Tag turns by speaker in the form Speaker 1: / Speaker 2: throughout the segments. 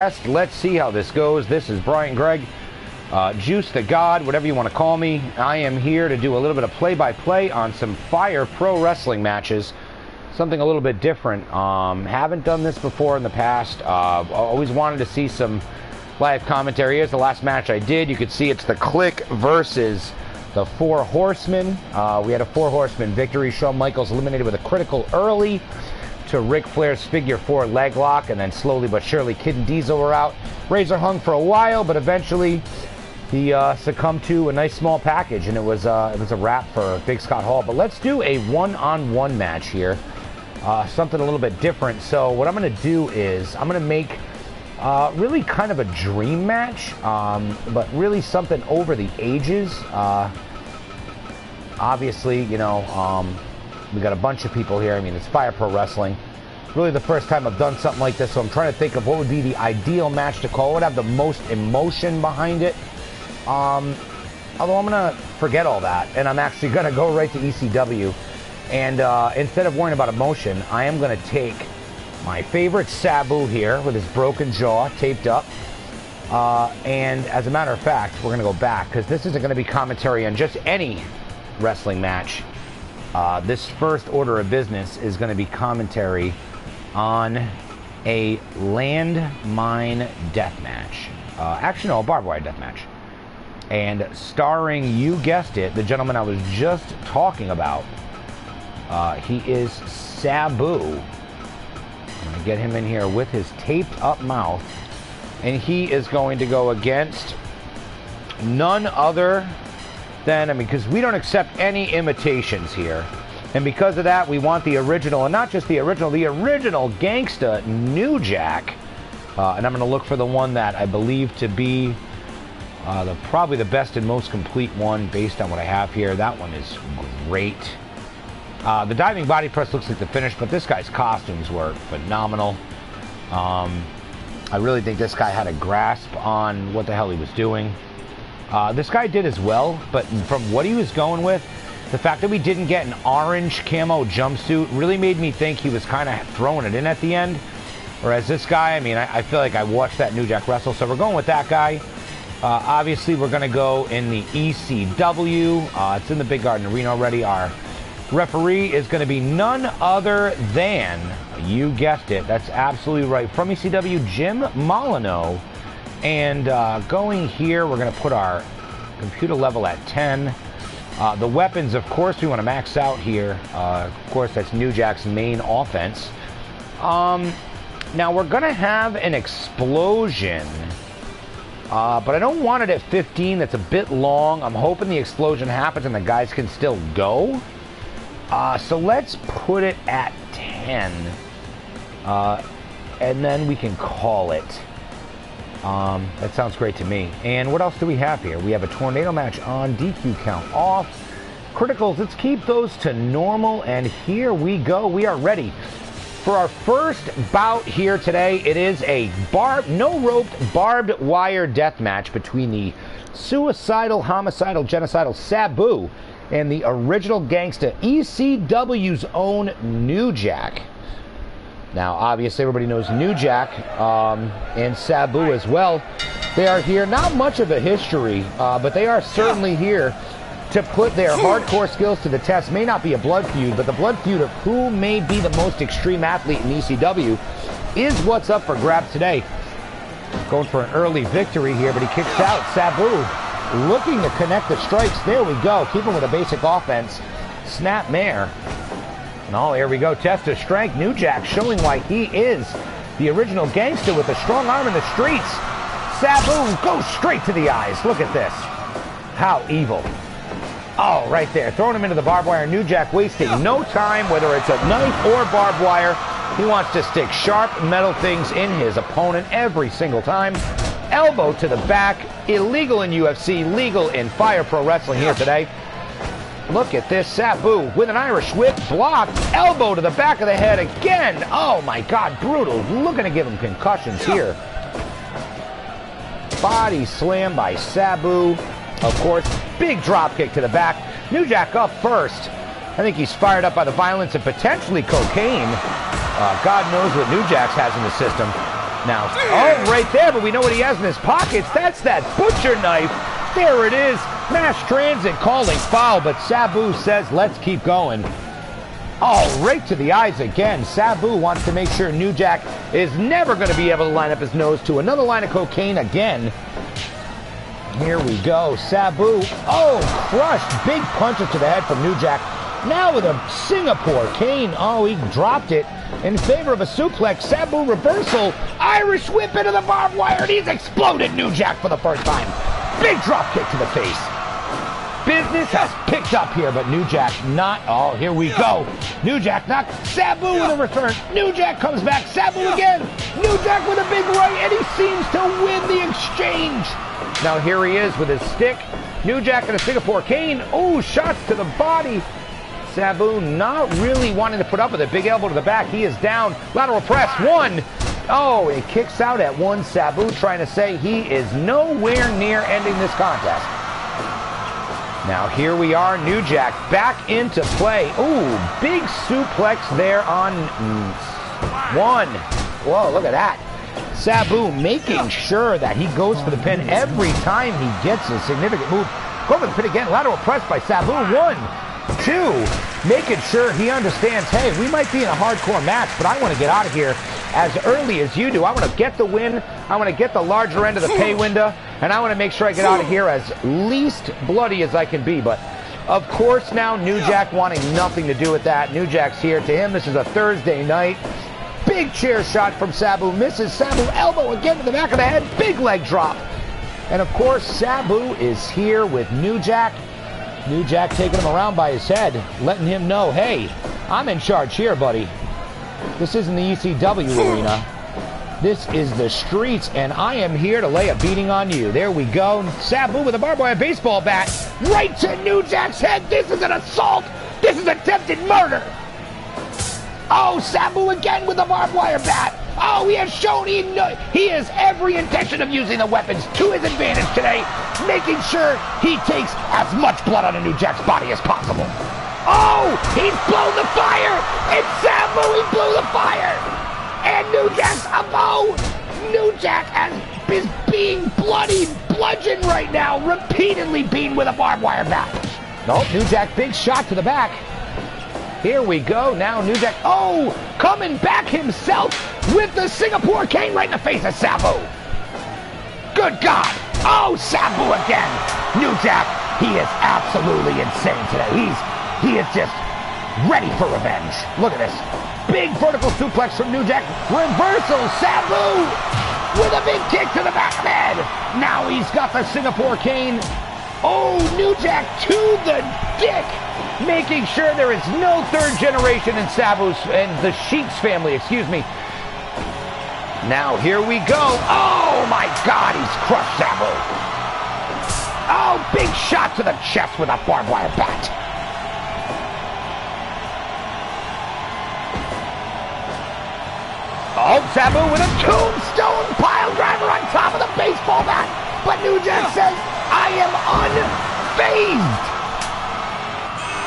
Speaker 1: Let's see how this goes. This is Brian Gregg, JuiceDaGod, whatever you want to call me. I am here to do a little bit of play-by-play on some Fire Pro Wrestling matches. Something a little bit different. Haven't done this before in the past. Always wanted to see some live commentary. Here's the last match I did. You could see it's the Click versus the Four Horsemen. We had a Four Horsemen victory. Shawn Michaels eliminated with a critical early to Ric Flair's figure four leg lock, and then slowly but surely Kid and Diesel were out. Razor hung for a while, but eventually he succumbed to a nice small package, and it was a wrap for Big Scott Hall. But let's do a one-on-one match here, something a little bit different. So what I'm going to do is I'm going to make really kind of a dream match, but really something over the ages. Obviously, you know, we got a bunch of people here. I mean, it's Fire Pro Wrestling. Really the first time I've done something like this, so I'm trying to think of what would be the ideal match to call. What would have the most emotion behind it. Although I'm going to forget all that, and I'm actually going to go right to ECW. And instead of worrying about emotion, I am going to take my favorite Sabu here with his broken jaw taped up. And as a matter of fact, we're going to go back, because this isn't going to be commentary on just any wrestling match. This first order of business is going to be commentary on a landmine death match. Actually, no, a barbed wire death match. And starring, you guessed it, the gentleman I was just talking about. He is Sabu. I'm going to get him in here with his taped up mouth. And he is going to go against none other than, I mean, because we don't accept any imitations here. And because of that, we want the original, and not just the original gangsta New Jack. And I'm going to look for the one that I believe to be probably the best and most complete one based on what I have here. That one is great. The diving body press looks like the finish, but this guy's costumes were phenomenal. I really think this guy had a grasp on what the hell he was doing. This guy did as well, but from what he was going with, the fact that we didn't get an orange camo jumpsuit really made me think he was kind of throwing it in at the end. Whereas this guy, I mean, I feel like I watched that New Jack wrestle, so we're going with that guy. Obviously, we're going to go in the ECW. It's in the Big Garden Arena already. Our referee is going to be none other than, you guessed it, that's absolutely right, from ECW, Jim Molyneux. And going here, we're going to put our computer level at 10. The weapons, of course, we want to max out here. Of course, that's New Jack's main offense. Now, we're going to have an explosion. But I don't want it at 15. That's a bit long. I'm hoping the explosion happens and the guys can still go. So let's put it at 10. And then we can call it. That sounds great to me. And what else do we have here? We have a tornado match on, DQ count off. Criticals, let's keep those to normal. And here we go. We are ready for our first bout here today. It is a no-roped barbed wire death match between the suicidal, homicidal, genocidal Sabu and the original gangsta ECW's own New Jack. Now, obviously, everybody knows New Jack and Sabu as well. They are here. Not much of a history, but they are certainly here to put their hardcore skills to the test. May not be a blood feud, but the blood feud of who may be the most extreme athlete in ECW is what's up for grabs today. Going for an early victory here, but he kicks out. Sabu looking to connect the strikes. There we go. Keep him with a basic offense. Snap mare. Oh, here we go. Test of strength. New Jack showing why he is the original gangster with a strong arm in the streets. Sabu goes straight to the eyes. Look at this. How evil. Oh, right there. Throwing him into the barbed wire. New Jack wasting no time, whether it's a knife or barbed wire. He wants to stick sharp metal things in his opponent every single time. Elbow to the back. Illegal in UFC, legal in Fire Pro Wrestling here today. Look at this, Sabu with an Irish whip, blocked, elbow to the back of the head again. Oh my God, brutal. Looking to give him concussions here. Body slam by Sabu. Of course, big drop kick to the back. New Jack up first. I think he's fired up by the violence and potentially cocaine. God knows what New Jack's has in the system. Now, oh, right there, but we know what he has in his pockets. That's that butcher knife. There it is. Mass Transit calling foul, but Sabu says, let's keep going. Oh, right to the eyes again. Sabu wants to make sure New Jack is never going to be able to line up his nose to another line of cocaine again. Here we go. Sabu, oh, crushed. Big punches to the head from New Jack. Now with a Singapore cane. Oh, he dropped it in favor of a suplex. Sabu reversal. Irish whip into the barbed wire, and he's exploded New Jack for the first time. Big drop kick to the face. Business has picked up here, but New Jack not. Oh, here we go. New Jack knocked Sabu with a return. New Jack comes back. Sabu again. New Jack with a big right, and he seems to win the exchange. Now here he is with his stick. New Jack and a Singapore cane. Oh, shots to the body. Sabu not really wanting to put up with it. Big elbow to the back. He is down. Lateral press. One. Oh, it kicks out at one. Sabu trying to say he is nowhere near ending this contest. Now here we are. New Jack back into play. Ooh, big suplex there on one. Whoa, look at that. Sabu making sure that he goes for the pin every time he gets a significant move. Go for the pin again. Lateral press by Sabu. 1, 2. Making sure he understands, hey, we might be in a hardcore match, but I want to get out of here as early as you do. I want to get the win. I want to get the larger end of the pay window, and I want to make sure I get out of here as least bloody as I can be. But of course now New Jack wanting nothing to do with that. New Jack's here. To him, this is a Thursday night. Big chair shot from Sabu. Misses. Sabu elbow again to the back of the head. Big leg drop. And of course, Sabu is here with New Jack. New Jack taking him around by his head, letting him know, hey, I'm in charge here, buddy. This isn't the ECW arena. This is the streets, and I am here to lay a beating on you. There we go. Sabu with a barbed wire baseball bat right to New Jack's head. This is an assault. This is attempted murder. Oh, Sabu again with a barbed wire bat. Oh, he has shown he has every intention of using the weapons to his advantage today, making sure he takes as much blood on a New Jack's body as possible. Oh, he's blown the fire! It's Sabu, he blew the fire! And New Jack's New Jack is being bloodied, bludgeoned right now, repeatedly beaten with a barbed wire bat. Nope, New Jack, big shot to the back. Here we go. Now New Jack, oh, coming back himself with the Singapore cane right in the face of Sabu. Good God. Oh, Sabu again. New Jack, he is absolutely insane today. He is just ready for revenge. Look at this. Big vertical suplex from New Jack. Reversal. Sabu with a big kick to the back of the head. Now he's got the Singapore cane. Oh, New Jack to the dick. Making sure there is no third generation in Sabu's and the Sheik's family, excuse me. Now here we go. Oh my God, he's crushed Sabu. Oh, big shot to the chest with a barbed wire bat. Oh, Sabu with a tombstone pile driver on top of the baseball bat. But New Jack says, I am unfazed.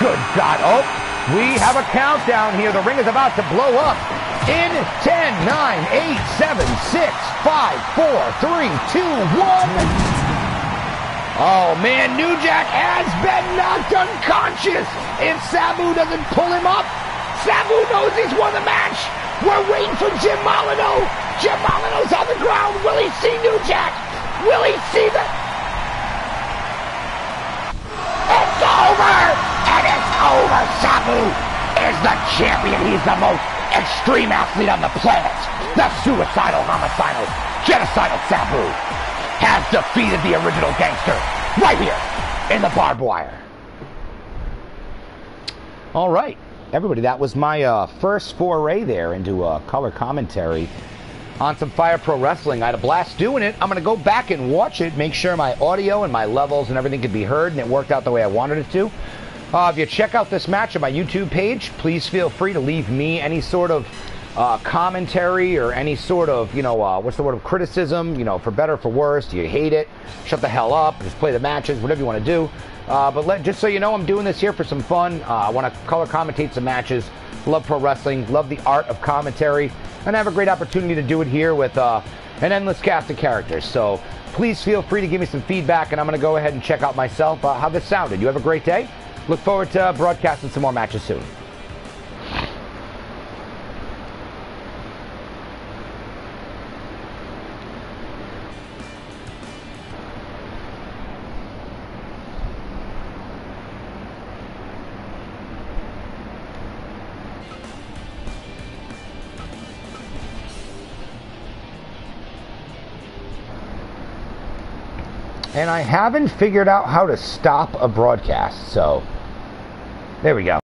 Speaker 1: Good God. Oh, we have a countdown here. The ring is about to blow up. In 10, 9, 8, 7, 6, 5, 4, 3, 2, 1. Oh, man, New Jack has been knocked unconscious. If Sabu doesn't pull him up, Sabu knows he's won the match. We're waiting for Jim Molyneux. Jim Molyneux's on the ground. Will he see New Jack? Will he see the... It's over! And it's over! Sabu is the champion. He's the most extreme athlete on the planet. The suicidal, homicidal, genocidal Sabu has defeated the original gangster right here in the barbed wire. All right, everybody, that was my first foray there into color commentary on some Fire Pro Wrestling. I had a blast doing it. I'm going to go back and watch it, make sure my audio and my levels and everything could be heard, and it worked out the way I wanted it to. If you check out this match on my YouTube page, please feel free to leave me any sort of commentary or any sort of, what's the word of criticism, for better or for worse. Do you hate it? Shut the hell up. Just play the matches, whatever you want to do. But just so you know, I'm doing this here for some fun. I want to color commentate some matches. Love pro wrestling. Love the art of commentary. and I have a great opportunity to do it here with an endless cast of characters. So please feel free to give me some feedback, and I'm going to go ahead and check out myself how this sounded. You have a great day. Look forward to broadcasting some more matches soon. And I haven't figured out how to stop a broadcast, so there we go.